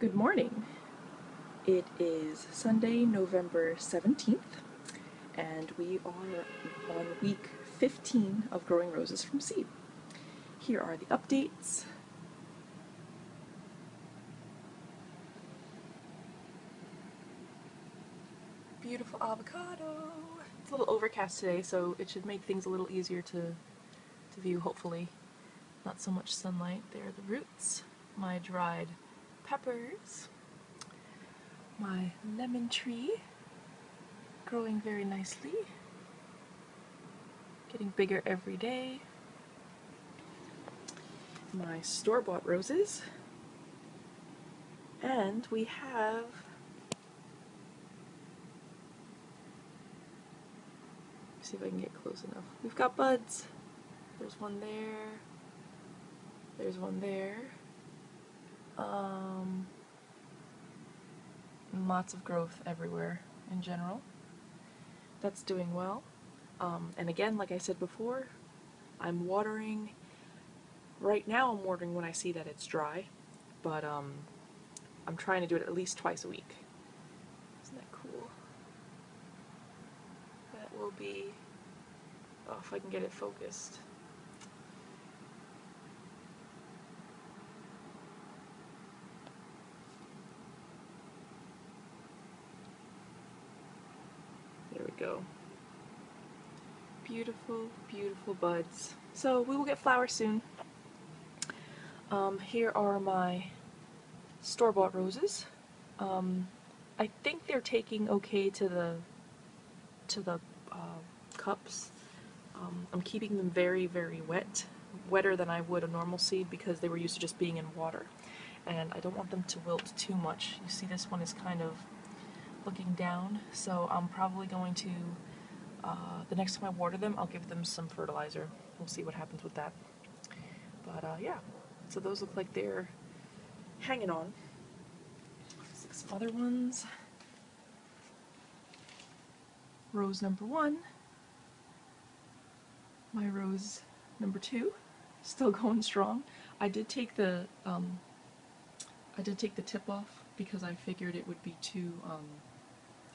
Good morning. It is Sunday, November 17th, and we are on week 15 of growing roses from seed. Here are the updates. Beautiful avocado. It's a little overcast today, so it should make things a little easier to view, hopefully. Not so much sunlight. There are the roots. My dried peppers. My lemon tree growing very nicely. Getting bigger every day. My store-bought roses. And we have see if I can get close enough. We've got buds. There's one there. There's one there. Lots of growth everywhere in general. That's doing well. And again, like I said before, I'm watering. Right now I'm watering when I see that it's dry, but I'm trying to do it at least twice a week. Isn't that cool? That will be, oh, if I can get it focused. There we go. Beautiful, beautiful buds. So we will get flowers soon. Here are my store-bought roses. I think they're taking okay to the cups. I'm keeping them very, very wet, wetter than I would a normal seed because they were used to just being in water. And I don't want them to wilt too much. You see this one is kind of looking down, so I'm probably going to, the next time I water them, I'll give them some fertilizer. We'll see what happens with that. But yeah, so those look like they're hanging on. Some other ones. Rose number 1. My rose number 2. Still going strong. I did take the tip off because I figured it would be too,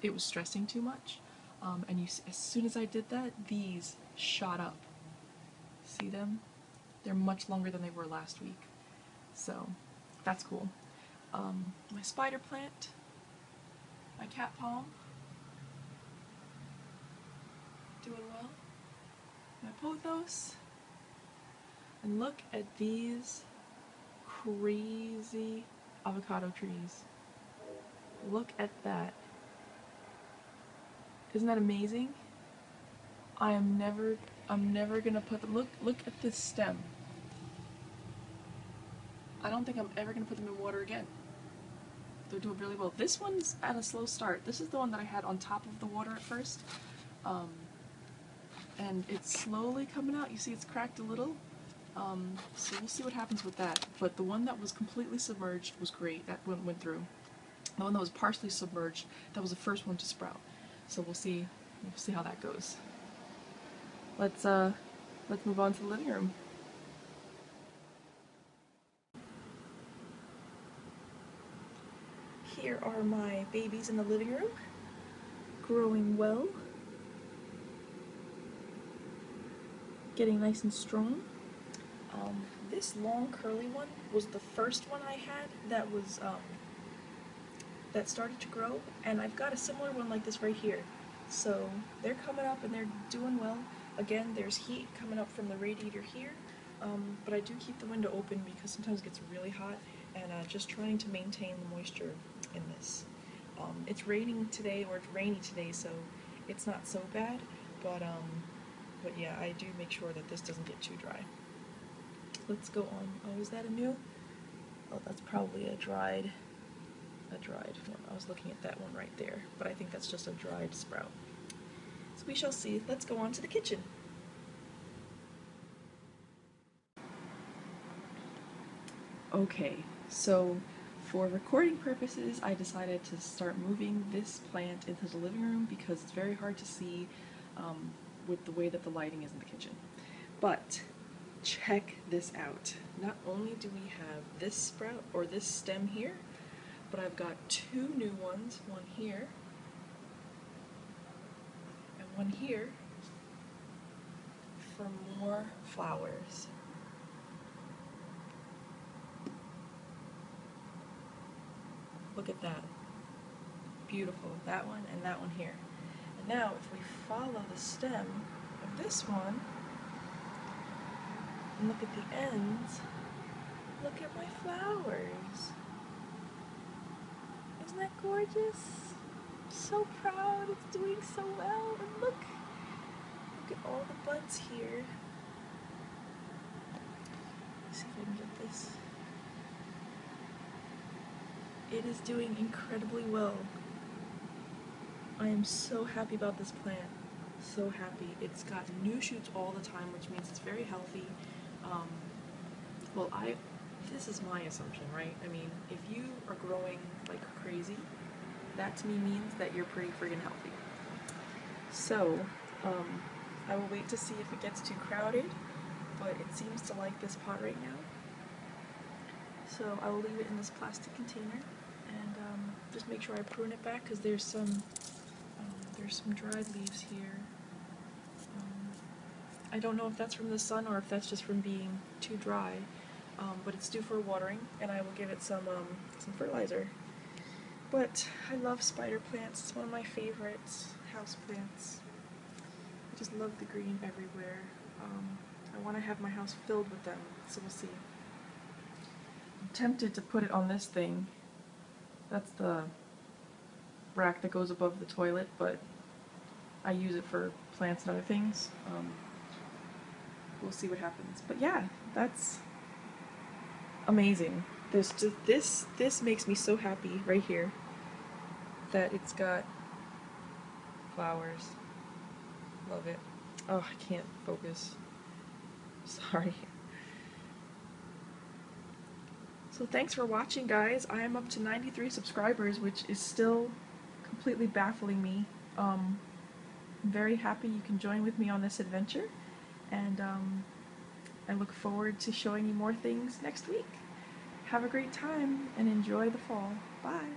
it was stressing too much. And as soon as I did that, these shot up. See them? They're much longer than they were last week. So, that's cool. My spider plant, my cat palm, doing well. My pothos, and look at these crazy avocado trees. Look at that. Isn't that amazing? I'm never gonna put them, look at this stem. I don't think I'm ever gonna put them in water again. They're doing really well. This one's at a slow start. This is the one that I had on top of the water at first. And it's slowly coming out. You see it's cracked a little. So we'll see what happens with that. But the one that was completely submerged was great. That one went through. The one that was partially submerged, that was the first one to sprout. So we'll see how that goes. Let's move on to the living room. Here are my babies in the living room, growing well, getting nice and strong. This long curly one was the first one I had that was that started to grow, and I've got a similar one like this right here. So they're coming up and they're doing well. Again, there's heat coming up from the radiator here, but I do keep the window open because sometimes it gets really hot, and just trying to maintain the moisture in this. It's raining today, or it's rainy today, so it's not so bad, but yeah, I do make sure that this doesn't get too dry. Let's go on. Oh, is that a new? Oh, that's probably a dried one. I was looking at that one right there, but I think that's just a dried sprout. So we shall see. Let's go on to the kitchen. Okay, so for recording purposes, I decided to start moving this plant into the living room because it's very hard to see with the way that the lighting is in the kitchen. But check this out. Not only do we have this sprout, or this stem here, but I've got two new ones, one here and one here, for more flowers. Look at that. Beautiful. That one and that one here. And now if we follow the stem of this one and look at the ends, look at my flowers. Isn't that gorgeous? I'm so proud. It's doing so well. And look at all the buds here. Let's see if I can get this. It is doing incredibly well. I am so happy about this plant. So happy. It's got new shoots all the time, which means it's very healthy. This is my assumption, right? I mean, if you are growing like crazy, that to me means that you're pretty friggin' healthy. So, I will wait to see if it gets too crowded, but it seems to like this pot right now. So I will leave it in this plastic container and just make sure I prune it back, because there's some dried leaves here. I don't know if that's from the sun or if that's just from being too dry, but it's due for watering, and I will give it some fertilizer. But I love spider plants. It's one of my favorites, house plants. I just love the green everywhere. I want to have my house filled with them, so we'll see. I'm tempted to put it on this thing. That's the rack that goes above the toilet, but I use it for plants and other things. We'll see what happens. But yeah, that's amazing. This makes me so happy right here that it's got flowers. Love it. Oh, I can't focus. Sorry. So thanks for watching, guys. I am up to 93 subscribers, which is still completely baffling me. I'm very happy you can join with me on this adventure, and I look forward to showing you more things next week. Have a great time and enjoy the fall. Bye!